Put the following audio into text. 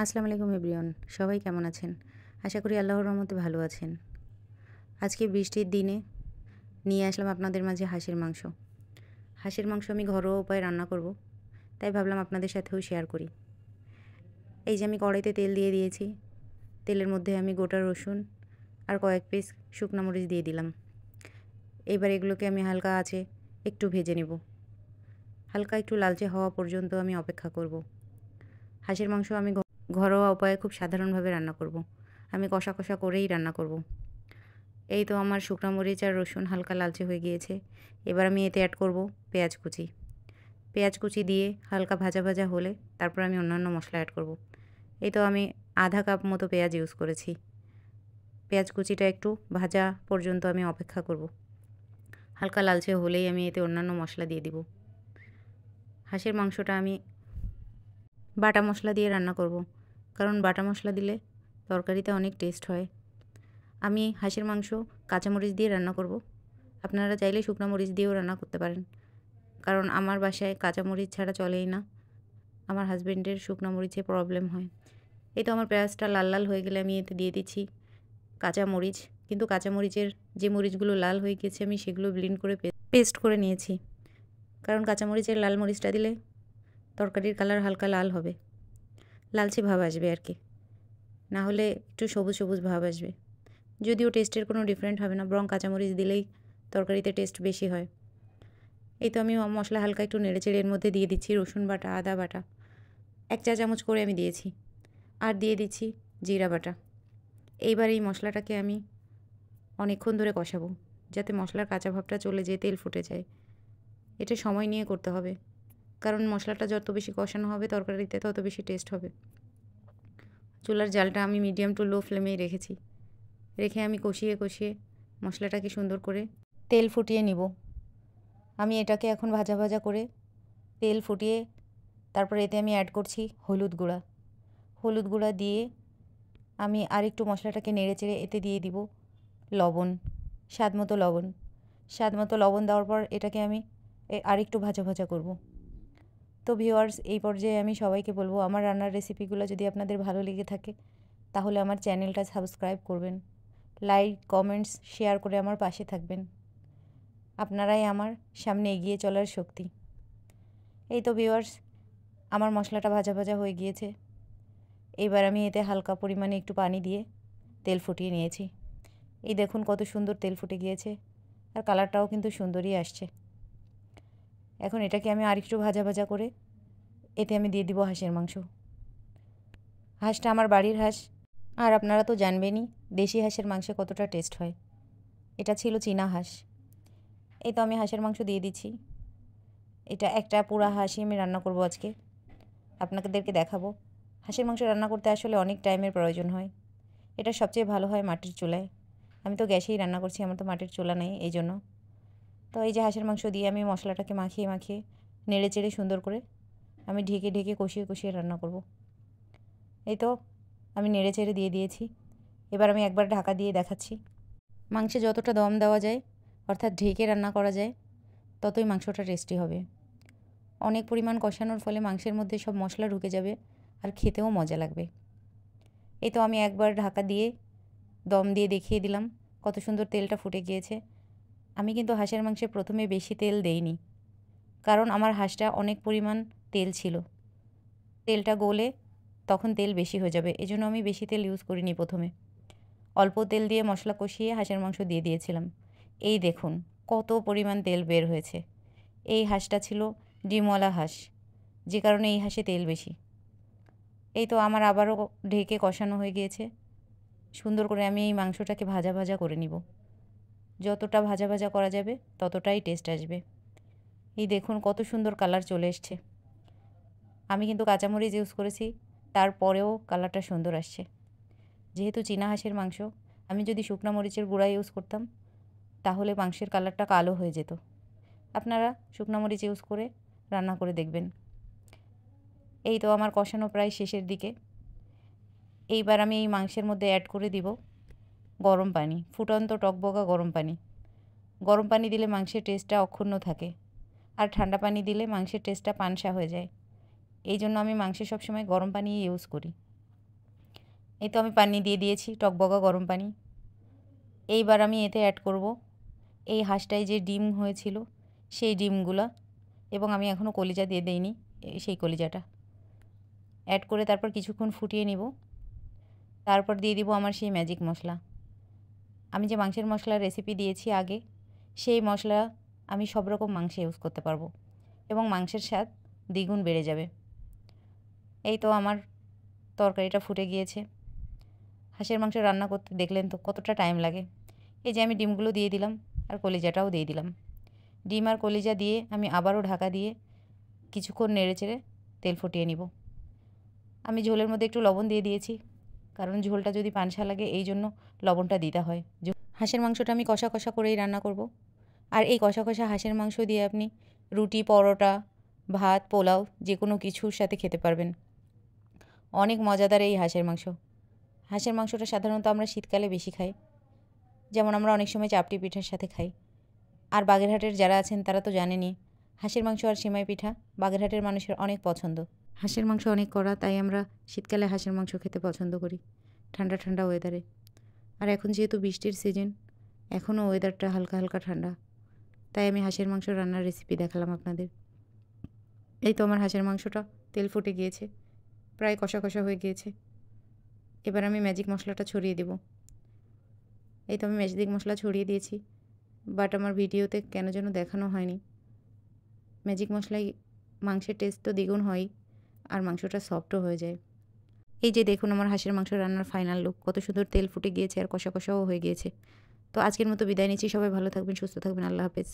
আসসালামু আলাইকুম এভরিওয়ান, সবাই কেমন আছেন? আশা করি আল্লাহর রহমতে ভালো আছেন। আজকে বৃষ্টির দিনে নিয়ে আসলাম আপনাদের মাঝে হাঁসের মাংস। হাঁসের মাংস আমি ঘরোয়া উপায়ে রান্না করব, তাই ভাবলাম আপনাদের সাথেও শেয়ার করি। এই যে আমি কড়াইতে তেল দিয়ে দিয়েছি। তেলের মধ্যে আমি গোটা রসুন আর কয়েক পিস শুকনো মরিচ দিয়ে দিলাম। এবার এগুলোকে আমি হালকা আঁচে একটু ভেজে নেব। হালকা একটু লালচে হওয়া পর্যন্ত আমি অপেক্ষা করব। হাঁসের মাংস আমি ঘরোয়া উপায়ে খুব সাধারণভাবে রান্না করব। আমি কষা কষা করেই রান্না করব। এই তো আমার শুকনো মরিচ আর রসুন হালকা লালচে হয়ে গিয়েছে। এবার আমি এতে অ্যাড করব পেঁয়াজ কুচি। পেঁয়াজ কুচি দিয়ে হালকা ভাজা ভাজা হলে তারপর আমি অন্যান্য মশলা অ্যাড করব। এই তো আমি আধা কাপ মতো পেঁয়াজ ইউজ করেছি। পেঁয়াজ কুচিটা একটু ভাজা পর্যন্ত আমি অপেক্ষা করব। হালকা লালচে হলেই আমি এতে অন্যান্য মশলা দিয়ে দিব। হাঁসের মাংসটা আমি বাটা মশলা দিয়ে রান্না করব, কারণ বাটা মশলা দিলে তরকারিতে অনেক টেস্ট হয়। আমি হাঁসের মাংস কাঁচামরিচ দিয়ে রান্না করব। আপনারা চাইলে শুকনো মরিচ দিয়েও রান্না করতে পারেন, কারণ আমার বাসায় কাঁচামরিচ ছাড়া চলেই না। আমার হাজব্যান্ডের শুকনো মরিচে প্রবলেম হয়। এই তো আমার পেঁয়াজটা লাল লাল হয়ে গেলে আমি এতে দিয়ে দিচ্ছি কাঁচামরিচ। কিন্তু কাঁচামরিচের যে মরিচগুলো লাল হয়ে গেছে আমি সেগুলো ব্লেন্ড করে পেস্ট করে নিয়েছি, কারণ কাঁচামরিচের লাল মরিচটা দিলে তরকারির কালার হালকা লাল হবে, লালচে ভাব আসবে আর কি, না হলে একটু সবুজ সবুজ ভাব আসবে। যদিও টেস্টের কোনো ডিফারেন্ট হবে না, বরং কাঁচামরিচ দিলেই তরকারিতে টেস্ট বেশি হয়। এই তো আমি মশলা হালকা একটু নেড়েচেড়ে এর মধ্যে দিয়ে দিচ্ছি রসুন বাটা, আদা বাটা 1 চা চামচ করে আমি দিয়েছি, আর দিয়ে দিচ্ছি জিরা বাটা। এইবার এই মশলাটাকে আমি অনেকক্ষণ ধরে কষাবো, যাতে মশলার কাঁচা ভাবটা চলে যেয়ে তেল ফুটে যায়। এটা সময় নিয়ে করতে হবে, কারণ মশলাটা যত বেশি কষানো হবে তরকারিতে তত বেশি টেস্ট হবে। চুলার জালটা আমি মিডিয়াম টু লো ফ্লেমেই রেখেছি। রেখে আমি কষিয়ে কষিয়ে মশলাটাকে সুন্দর করে তেল ফুটিয়ে নিব। আমি এটাকে এখন ভাজা ভাজা করে তেল ফুটিয়ে তারপরে এতে আমি অ্যাড করছি হলুদ গুঁড়া। হলুদ গুঁড়া দিয়ে আমি আরেকটু মশলাটাকে নেড়েচেড়ে এতে দিয়ে দিব লবণ, স্বাদ মতো লবণ। স্বাদ মতো লবণ দেওয়ার পর এটাকে আমি আরেকটু ভাজা ভাজা করব। তো ভিউয়ার্স, এই পর্যায়ে আমি সবাইকে বলবো, আমার রান্নার রেসিপিগুলো যদি আপনাদের ভালো লেগে থাকে তাহলে আমার চ্যানেলটা সাবস্ক্রাইব করবেন, লাইক কমেন্টস শেয়ার করে আমার পাশে থাকবেন। আপনারাই আমার সামনে এগিয়ে চলার শক্তি। এই তো ভিউয়ার্স, আমার মশলাটা ভাজা ভাজা হয়ে গিয়েছে। এইবার আমি এতে হালকা পরিমাণে একটু পানি দিয়ে তেল ফুটিয়ে নিয়েছি। এই দেখুন কত সুন্দর তেল ফুটে গিয়েছে, আর কালারটাও কিন্তু সুন্দরই আসছে। এখন এটাকে আমি আরেকটু ভাজা ভাজা করে এতে আমি দিয়ে দিব হাঁসের মাংস। হাঁসটা আমার বাড়ির হাঁস, আর আপনারা তো জানবেনই দেশি হাঁসের মাংসে কতটা টেস্ট হয়। এটা ছিল চীনা হাঁস। এই তো আমি হাঁসের মাংস দিয়ে দিচ্ছি। এটা একটা পুরা হাঁসই আমি রান্না করব আজকে, আপনাদেরকে দেখাবো। হাঁসের মাংস রান্না করতে আসলে অনেক টাইমের প্রয়োজন হয়। এটা সবচেয়ে ভালো হয় মাটির চুলায়। আমি তো গ্যাসেই রান্না করছি, আমার তো মাটির চুলা নেই, এই জন্য। তো এই যে হাঁসের মাংস দিয়ে আমি মশলাটাকে মাখিয়ে মাখিয়ে নেড়ে চেড়ে সুন্দর করে আমি ঢেকে ঢেকে কষিয়ে কষিয়ে রান্না করব। এই তো আমি নেড়ে চেড়ে দিয়ে দিয়েছি। এবার আমি একবার ঢাকা দিয়ে দেখাচ্ছি। মাংসে যতটা দম দেওয়া যায়, অর্থাৎ ঢেকে রান্না করা যায়, ততই মাংসটা টেস্টি হবে। অনেক পরিমাণ কষানোর ফলে মাংসের মধ্যে সব মশলা ঢুকে যাবে, আর খেতেও মজা লাগবে। এই তো আমি একবার ঢাকা দিয়ে দম দিয়ে দেখিয়ে দিলাম কত সুন্দর তেলটা ফুটে গিয়েছে। আমি কিন্তু হাঁসের মাংসে প্রথমে বেশি তেল দেইনি, কারণ আমার হাঁসটা অনেক পরিমাণ তেল ছিল। তেলটা গলে তখন তেল বেশি হয়ে যাবে, এজন্য আমি বেশি তেল ইউজ করিনি প্রথমে। অল্প তেল দিয়ে মশলা কষিয়ে হাঁসের মাংস দিয়ে দিয়েছিলাম। এই দেখুন কত পরিমাণ তেল বের হয়েছে। এই হাঁসটা ছিল ডিমওয়ালা হাঁস, যে কারণে এই হাঁসে তেল বেশি। এই তো আমার আবারও ঢেকে কষানো হয়ে গিয়েছে। সুন্দর করে আমি এই মাংসটাকে ভাজা ভাজা করে নিব। যতটা ভাজা ভাজা করা যাবে ততটাই টেস্ট আসবে। এই দেখুন কত সুন্দর কালার চলে এসছে। আমি কিন্তু কাঁচামরিচ ইউজ করেছি, তারপরেও কালারটা সুন্দর আসছে। যেহেতু চীনা হাঁসের মাংস, আমি যদি শুকনো মরিচের গুঁড়া ইউজ করতাম তাহলে মাংসের কালারটা কালো হয়ে যেত। আপনারা শুকনো মরিচ ইউজ করে রান্না করে দেখবেন। এই তো আমার কষানো প্রায় শেষের দিকে। এইবার আমি এই মাংসের মধ্যে অ্যাড করে দিব গরম পানি, ফুটন্ত টকবগা গরম পানি। গরম পানি দিলে মাংসের টেস্টটা অক্ষুণ্ণ থাকে, আর ঠান্ডা পানি দিলে মাংসের টেস্টটা পানসা হয়ে যায়। এই জন্য আমি মাংসে সবসময় গরম পানি ইউজ করি। এই তো আমি পানি দিয়ে দিয়েছি, টকবগা গরম পানি। এইবার আমি এতে অ্যাড করব এই হাঁসটায় যে ডিম হয়েছিল সেই ডিমগুলা, এবং আমি এখনও কলিজা দিয়ে দেইনি, সেই কলিজাটা অ্যাড করে তারপর কিছুক্ষণ ফুটিয়ে নিব। তারপর দিয়ে দিব আমার সেই ম্যাজিক মশলা। আমি যে মাংসের মশলার রেসিপি দিয়েছি আগে, সেই মশলা আমি সব রকম মাংসে ইউজ করতে পারবো এবং মাংসের স্বাদ দ্বিগুণ বেড়ে যাবে। এই তো আমার তরকারিটা ফুটে গিয়েছে। হাঁসের মাংস রান্না করতে দেখলেন তো কতটা টাইম লাগে। এই যে আমি ডিমগুলো দিয়ে দিলাম আর কলিজাটাও দিয়ে দিলাম। ডিম আর কলিজা দিয়ে আমি আবারও ঢাকা দিয়ে কিছুক্ষণ নেড়েচেড়ে তেল ফুটিয়ে নিব। আমি ঝোলের মধ্যে একটু লবণ দিয়ে দিয়েছি, কারণ ঝোলটা যদি পানসা লাগে এই জন্য লবণটা দিতে হয়। হাঁসের মাংসটা আমি কষা কষা করেই রান্না করব। আর এই কষা কষা হাঁসের মাংস দিয়ে আপনি রুটি, পরোটা, ভাত, পোলাও যে কোনো কিছুর সাথে খেতে পারবেন। অনেক মজাদার এই হাঁসের মাংস। হাঁসের মাংসটা সাধারণত আমরা শীতকালে বেশি খাই, যেমন আমরা অনেক সময় চাপটি পিঠার সাথে খাই। আর বাগেরহাটের যারা আছেন তারা তো জানেনই, হাঁসের মাংস আর সেমাই পিঠা বাগেরহাটের মানুষের অনেক পছন্দ। হাঁসের মাংস অনেক কড়া, তাই আমরা শীতকালে হাঁসের মাংস খেতে পছন্দ করি, ঠান্ডা ঠান্ডা ওয়েদারে। আর এখন যেহেতু বৃষ্টির সিজন, এখনও ওয়েদারটা হালকা হালকা ঠান্ডা, তাই আমি হাঁসের মাংস রান্নার রেসিপি দেখালাম আপনাদের। এই তো আমার হাঁসের মাংসটা তেল ফুটে গিয়েছে, প্রায় কষা কষা হয়ে গিয়েছে। এবার আমি ম্যাজিক মশলাটা ছড়িয়ে দেব। এই তো আমি ম্যাজিক মশলা ছড়িয়ে দিয়েছি, বাট আমার ভিডিওতে কেন যেন দেখানো হয়নি। ম্যাজিক মশলায় মাংসের টেস্ট তো দ্বিগুণ হয়ই, আর মাংসটা সফটও হয়ে যায়। এই যে দেখুন আমার হাঁসের মাংস রান্নার ফাইনাল লুক, কত সুন্দর তেল ফুটে গিয়েছে আর কষা কষাও হয়ে গিয়েছে। তো আজকের মতো বিদায় নিচ্ছি, সবাই ভালো থাকবেন, সুস্থ থাকবেন, আল্লাহ হাফেজ।